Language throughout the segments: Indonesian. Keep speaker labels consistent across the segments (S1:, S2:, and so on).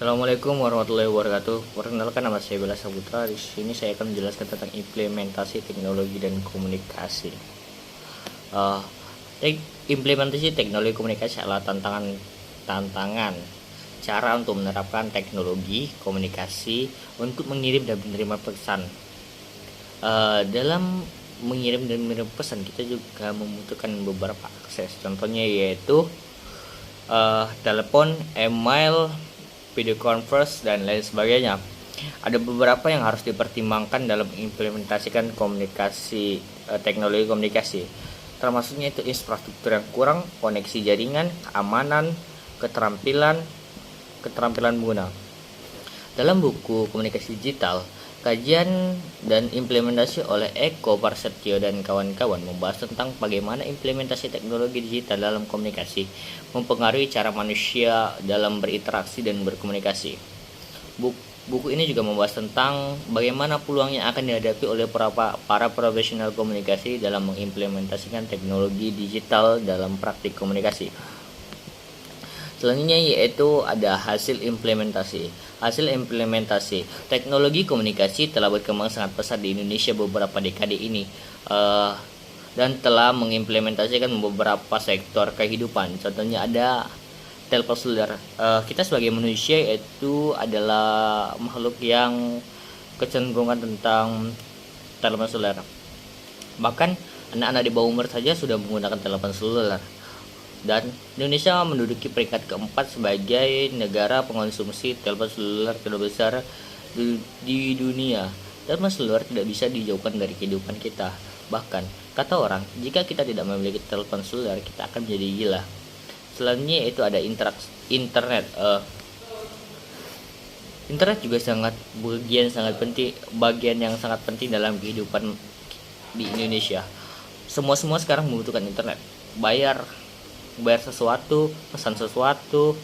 S1: Assalamualaikum warahmatullahi wabarakatuh. Perkenalkan, nama saya Bella Saputra. Di sini saya akan menjelaskan tentang implementasi teknologi dan komunikasi. Uh, Implementasi teknologi komunikasi adalah tantangan cara untuk menerapkan teknologi komunikasi untuk mengirim dan menerima pesan. Dalam mengirim dan menerima pesan, kita juga membutuhkan beberapa akses. Contohnya yaitu telepon, email, video conference, dan lain sebagainya. Ada beberapa yang harus dipertimbangkan dalam implementasikan teknologi komunikasi, termasuknya itu infrastruktur yang kurang, koneksi jaringan, keamanan, keterampilan pengguna. Dalam buku Komunikasi Digital, kajian dan implementasi oleh Eko Prasetyo dan kawan-kawan membahas tentang bagaimana implementasi teknologi digital dalam komunikasi mempengaruhi cara manusia dalam berinteraksi dan berkomunikasi. Buku ini juga membahas tentang bagaimana peluang yang akan dihadapi oleh para profesional komunikasi dalam mengimplementasikan teknologi digital dalam praktik komunikasi. Selanjutnya yaitu ada hasil implementasi. Teknologi komunikasi telah berkembang sangat pesat di Indonesia beberapa dekade ini dan telah mengimplementasikan beberapa sektor kehidupan. Contohnya ada telepon seluler. Kita sebagai manusia itu adalah makhluk yang kecenderungan tentang telepon seluler. Bahkan anak-anak di bawah umur saja sudah menggunakan telepon seluler. Dan Indonesia menduduki peringkat keempat sebagai negara pengonsumsi telepon seluler terbesar di dunia. Telepon seluler tidak bisa dijauhkan dari kehidupan kita. Bahkan, kata orang, jika kita tidak memiliki telepon seluler, kita akan menjadi gila. Selanjutnya itu ada internet. Internet juga bagian yang sangat penting dalam kehidupan di Indonesia. Semua sekarang membutuhkan internet. Bayar sesuatu, pesan sesuatu,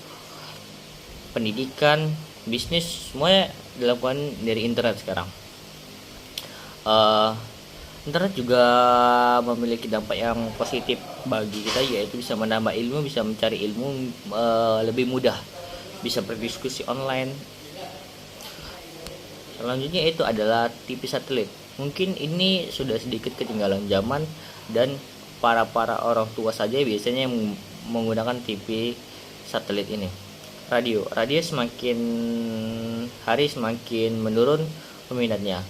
S1: pendidikan, bisnis, semuanya dilakukan dari internet sekarang. Internet juga memiliki dampak yang positif bagi kita, yaitu bisa menambah ilmu, bisa mencari ilmu lebih mudah, bisa berdiskusi online. Selanjutnya itu adalah TV satelit. Mungkin ini sudah sedikit ketinggalan zaman dan para orang tua saja biasanya yang menggunakan TV satelit ini. Radio semakin hari semakin menurun peminatnya.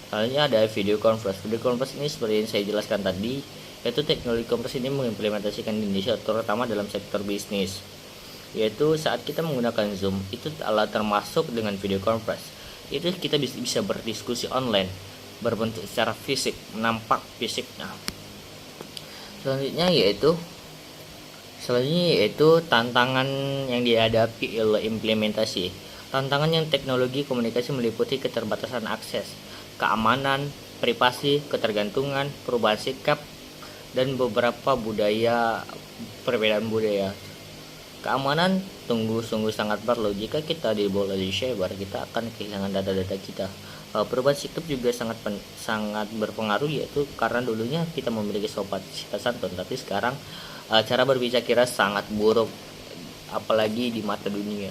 S1: Selanjutnya ada video conference ini seperti yang saya jelaskan tadi, yaitu teknologi conference ini mengimplementasikan di Indonesia terutama dalam sektor bisnis, yaitu saat kita menggunakan Zoom itu adalah termasuk dengan video conference. Itu kita bisa berdiskusi online, berbentuk secara fisik, nampak fisiknya. Selanjutnya yaitu tantangan yang dihadapi oleh implementasi. Tantangan yang teknologi komunikasi meliputi keterbatasan akses, keamanan, privasi, ketergantungan, perubahan sikap, dan beberapa perbedaan budaya. Keamanan sungguh sangat perlu. Jika kita dibawa oleh cyber, kita akan kehilangan data-data kita. Perubahan sikap juga sangat berpengaruh, yaitu karena dulunya kita memiliki sopan santun, tapi sekarang cara berbicara sangat buruk, apalagi di mata dunia.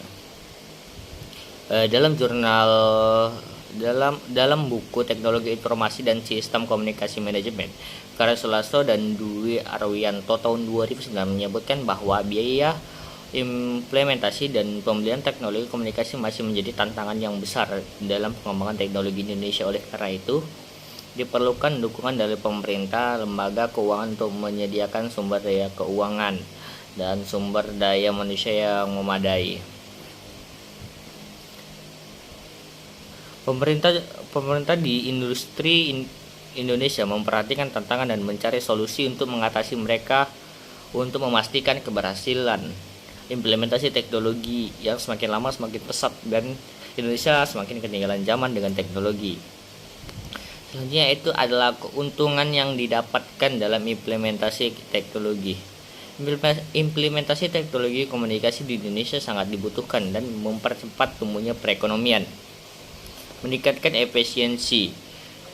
S1: Dalam buku Teknologi Informasi dan Sistem Komunikasi Manajemen karya Sulasto dan Dwi Arwianto tahun 2009 menyebutkan bahwa biaya implementasi dan pembelian teknologi komunikasi masih menjadi tantangan yang besar dalam pengembangan teknologi Indonesia. Oleh karena itu, diperlukan dukungan dari pemerintah, lembaga keuangan untuk menyediakan sumber daya keuangan dan sumber daya manusia yang memadai. Pemerintah di industri Indonesia memperhatikan tantangan dan mencari solusi untuk mengatasi mereka untuk memastikan keberhasilan implementasi teknologi yang semakin lama semakin pesat dan Indonesia semakin ketinggalan zaman dengan teknologi. Selanjutnya itu adalah keuntungan yang didapatkan dalam implementasi teknologi. Implementasi teknologi komunikasi di Indonesia sangat dibutuhkan dan mempercepat tumbuhnya perekonomian, meningkatkan efisiensi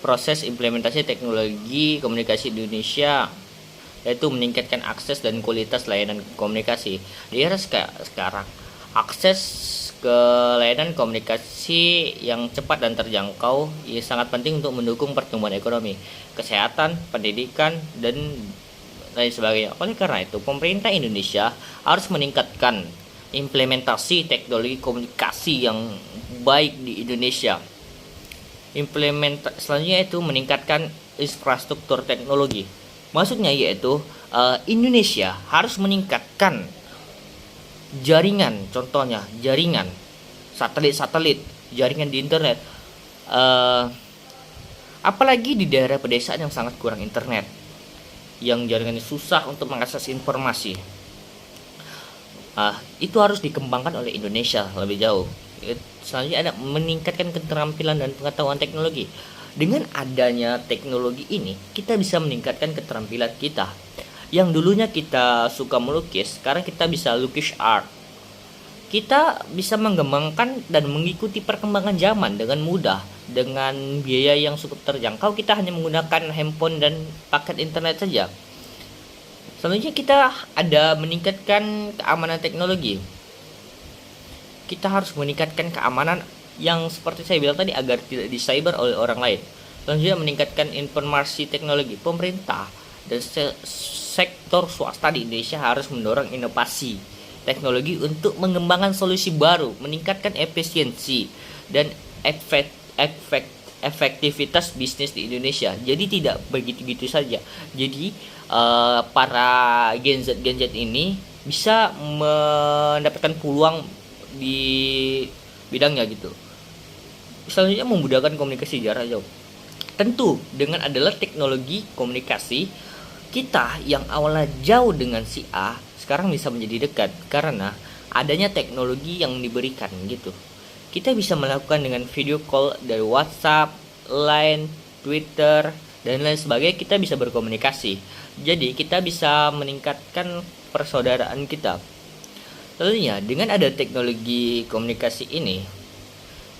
S1: proses implementasi teknologi komunikasi di Indonesia, yaitu meningkatkan akses dan kualitas layanan komunikasi. Di era sekarang Akses ke layanan komunikasi yang cepat dan terjangkau sangat penting untuk mendukung pertumbuhan ekonomi, kesehatan, pendidikan, dan lain sebagainya. Oleh karena itu, pemerintah Indonesia harus meningkatkan implementasi teknologi komunikasi yang baik di Indonesia. Selanjutnya itu meningkatkan infrastruktur teknologi. Maksudnya yaitu Indonesia harus meningkatkan jaringan, contohnya jaringan satelit, jaringan di internet. Apalagi di daerah pedesaan yang sangat kurang internet, yang jaringannya susah untuk mengakses informasi. Itu harus dikembangkan oleh Indonesia lebih jauh. Selanjutnya ada meningkatkan keterampilan dan pengetahuan teknologi. Dengan adanya teknologi ini, kita bisa meningkatkan keterampilan kita. Yang dulunya kita suka melukis, sekarang kita bisa lukis art. Kita bisa mengembangkan dan mengikuti perkembangan zaman dengan mudah, dengan biaya yang cukup terjangkau. Kita hanya menggunakan handphone dan paket internet saja. Selanjutnya kita ada meningkatkan keamanan teknologi. Kita harus meningkatkan keamanan yang seperti saya bilang tadi agar tidak dicyber oleh orang lain. Selanjutnya meningkatkan informasi teknologi. Pemerintah dan sektor swasta di Indonesia harus mendorong inovasi teknologi untuk mengembangkan solusi baru, meningkatkan efisiensi dan efektivitas bisnis di Indonesia. Jadi tidak begitu-gitu saja. Jadi para Gen Z ini bisa mendapatkan peluang di bidangnya gitu. Selanjutnya memudahkan komunikasi jarak jauh. Tentu dengan adalah teknologi komunikasi, kita yang awalnya jauh dengan si A sekarang bisa menjadi dekat karena adanya teknologi yang diberikan gitu. Kita bisa melakukan dengan video call dari WhatsApp, Line, Twitter, dan lain sebagainya. Kita bisa berkomunikasi. Jadi kita bisa meningkatkan persaudaraan kita. Tentunya dengan ada teknologi komunikasi ini,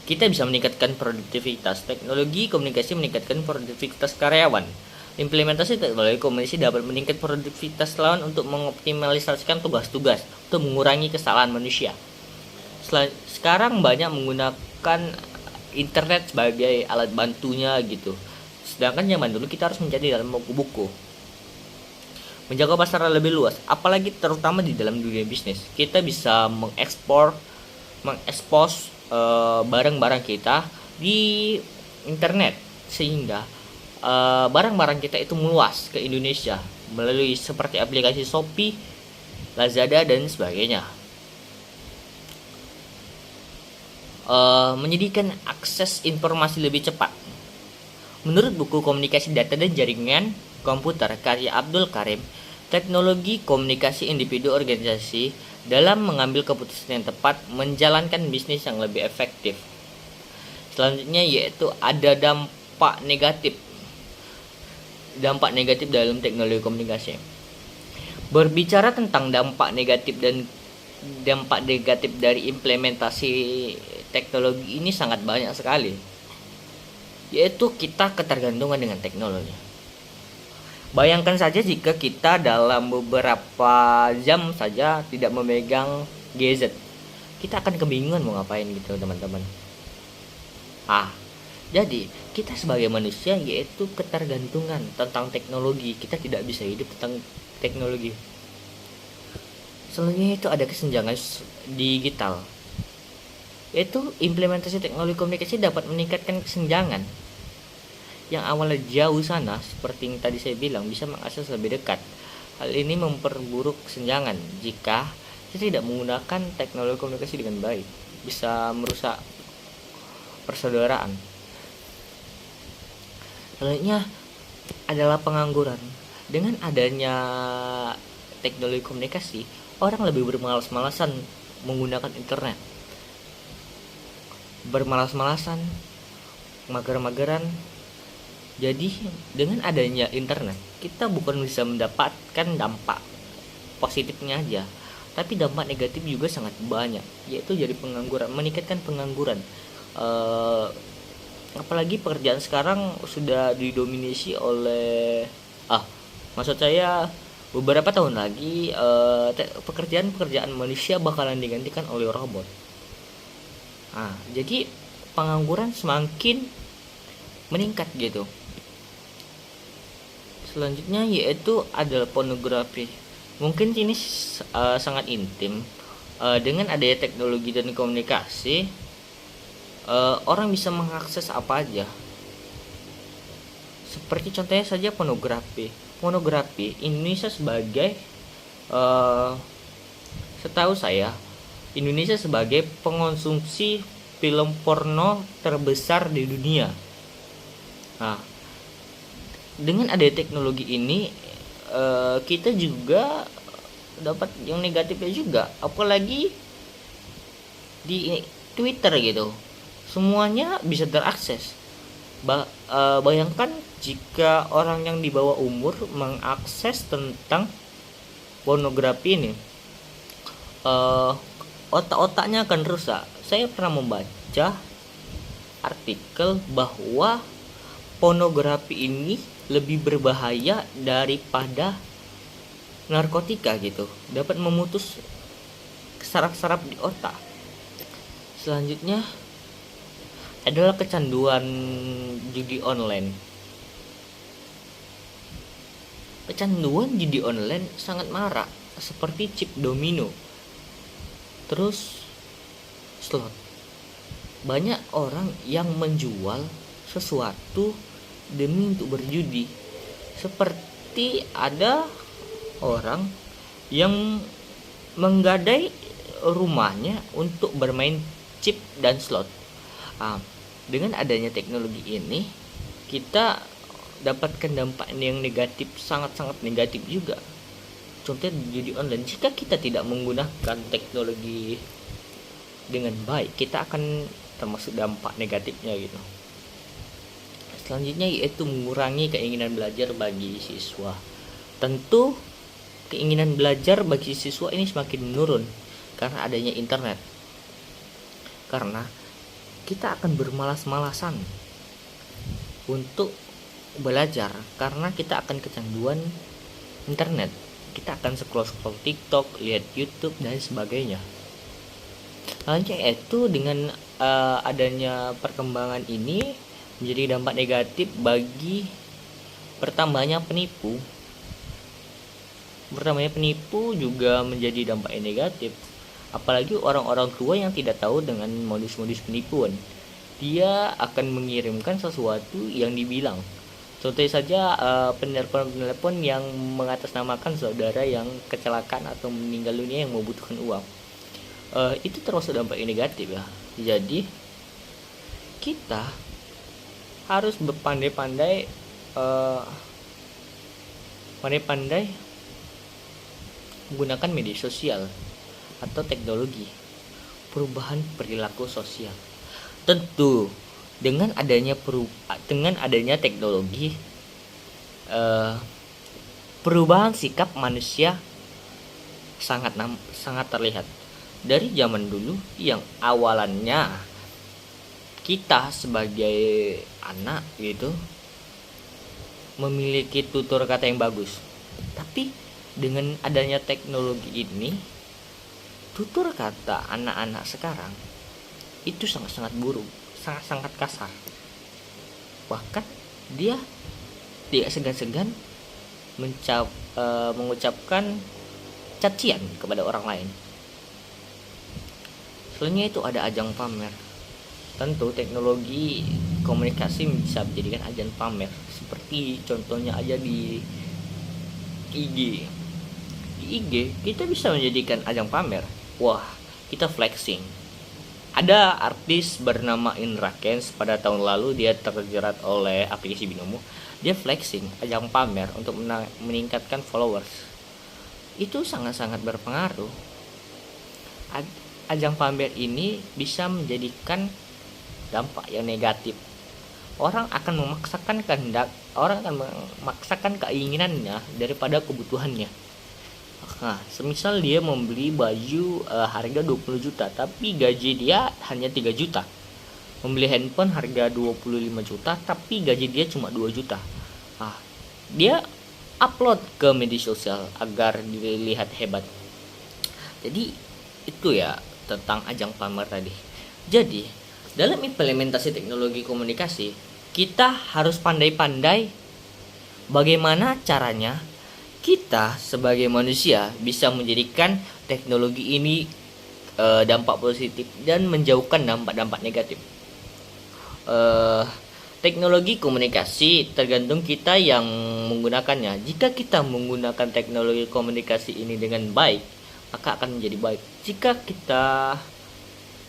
S1: kita bisa meningkatkan produktivitas. Teknologi komunikasi meningkatkan produktivitas karyawan. Implementasi teknologi komunikasi dapat meningkatkan produktivitas lawan untuk mengoptimalisasikan tugas-tugas, untuk mengurangi kesalahan manusia. Sekarang banyak menggunakan internet sebagai alat bantunya gitu. Sedangkan zaman dulu kita harus mencari dalam buku-buku. Menjaga pasar lebih luas, apalagi terutama di dalam dunia bisnis. Kita bisa mengekspos barang-barang kita di internet sehingga barang-barang kita itu meluas ke Indonesia melalui seperti aplikasi Shopee, Lazada dan sebagainya. Menyediakan akses informasi lebih cepat. Menurut buku Komunikasi Data dan Jaringan Komputer karya Abdul Karim, teknologi komunikasi individu organisasi dalam mengambil keputusan yang tepat, menjalankan bisnis yang lebih efektif. Selanjutnya yaitu ada dampak negatif dalam teknologi komunikasi. Berbicara tentang dampak negatif dari implementasi teknologi ini sangat banyak sekali, yaitu kita ketergantungan dengan teknologi. Bayangkan saja jika kita dalam beberapa jam saja tidak memegang gadget, kita akan kebingungan mau ngapain gitu teman-teman. Jadi kita sebagai manusia yaitu ketergantungan tentang teknologi. Kita tidak bisa hidup tentang teknologi. Selanjutnya itu ada kesenjangan digital, yaitu implementasi teknologi komunikasi dapat meningkatkan kesenjangan. Yang awalnya jauh sana, seperti yang tadi saya bilang, bisa mengakses lebih dekat. Hal ini memperburuk kesenjangan jika kita tidak menggunakan teknologi komunikasi dengan baik, bisa merusak persaudaraan. Selanjutnya adalah pengangguran. Dengan adanya teknologi komunikasi, orang lebih bermalas-malasan menggunakan internet, bermalas-malasan, mager-mageran. Jadi dengan adanya internet, kita bukan bisa mendapatkan dampak positifnya aja, tapi dampak negatif juga sangat banyak, yaitu jadi pengangguran, meningkatkan pengangguran. Apalagi pekerjaan sekarang sudah didominasi oleh maksud saya beberapa tahun lagi pekerjaan-pekerjaan manusia bakalan digantikan oleh robot. Nah, jadi pengangguran semakin meningkat gitu. Selanjutnya yaitu adalah pornografi. Mungkin ini sangat intim. Dengan adanya teknologi dan komunikasi, orang bisa mengakses apa aja. Seperti contohnya saja pornografi. Pornografi Indonesia sebagai setahu saya Indonesia sebagai pengonsumsi film porno terbesar di dunia. Nah, dengan adanya teknologi ini kita juga dapat yang negatifnya juga, apalagi di Twitter gitu, semuanya bisa terakses. Bayangkan jika orang yang di bawah umur mengakses tentang pornografi ini, otak-otaknya akan rusak. Saya pernah membaca artikel bahwa pornografi ini lebih berbahaya daripada narkotika gitu, dapat memutus saraf-saraf di otak. Selanjutnya adalah kecanduan judi online. Kecanduan judi online sangat marak, seperti chip domino, terus slot. Banyak orang yang menjual sesuatu demi untuk berjudi. Seperti ada orang yang menggadai rumahnya untuk bermain chip dan slot. Dengan adanya teknologi ini, kita dapatkan dampak yang negatif, sangat-sangat negatif juga. Contohnya judi online, jika kita tidak menggunakan teknologi dengan baik, kita akan termasuk dampak negatifnya gitu. Selanjutnya yaitu mengurangi keinginan belajar bagi siswa. Tentu keinginan belajar bagi siswa ini semakin menurun karena adanya internet. Karena kita akan bermalas-malasan untuk belajar karena kita akan kecanduan internet. Kita akan scroll TikTok, lihat YouTube dan sebagainya. Selanjutnya itu dengan adanya perkembangan ini menjadi dampak negatif bagi bertambahnya penipu. Bertambahnya penipu juga menjadi dampak yang negatif. Apalagi orang-orang tua yang tidak tahu dengan modus-modus penipuan. Dia akan mengirimkan sesuatu yang dibilang. Contohnya saja penelpon yang mengatasnamakan saudara yang kecelakaan atau meninggal dunia yang membutuhkan uang. Itu termasuk dampak yang negatif ya. Jadi kita harus berpandai-pandai menggunakan media sosial atau teknologi, perubahan perilaku sosial. Tentu dengan adanya teknologi, perubahan sikap manusia sangat terlihat. Dari zaman dulu yang awalannya kita sebagai anak gitu memiliki tutur kata yang bagus, tapi dengan adanya teknologi ini, tutur kata anak-anak sekarang itu sangat-sangat buruk, sangat-sangat kasar. Bahkan dia tidak segan-segan mengucapkan cacian kepada orang lain. Selanjutnya itu ada ajang pamer. Tentu teknologi komunikasi bisa menjadikan ajang pamer. Seperti contohnya aja di IG. Di IG kita bisa menjadikan ajang pamer. Wah, kita flexing. Ada artis bernama Indra Kents, pada tahun lalu dia terjerat oleh aplikasi Binomo. Dia flexing, ajang pamer untuk meningkatkan followers. Itu sangat-sangat berpengaruh. Ajang pamer ini bisa menjadikan dampak yang negatif. Orang akan memaksakan keinginannya daripada kebutuhannya. Nah, semisal dia membeli baju harga 20 juta tapi gaji dia hanya 3 juta. Membeli handphone harga 25 juta tapi gaji dia cuma 2 juta. Dia upload ke media sosial agar dilihat hebat. Jadi itu ya tentang ajang pamer tadi. Jadi dalam implementasi teknologi komunikasi, kita harus pandai-pandai bagaimana caranya kita sebagai manusia bisa menjadikan teknologi ini dampak positif dan menjauhkan dampak-dampak negatif. Teknologi komunikasi tergantung kita yang menggunakannya. Jika kita menggunakan teknologi komunikasi ini dengan baik, maka akan menjadi baik. Jika kita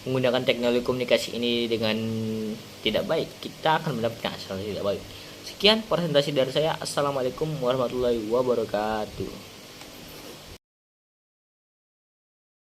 S1: menggunakan teknologi komunikasi ini dengan tidak baik, kita akan mendapatkan hasil tidak baik. Sekian presentasi dari saya. Assalamualaikum warahmatullahi wabarakatuh.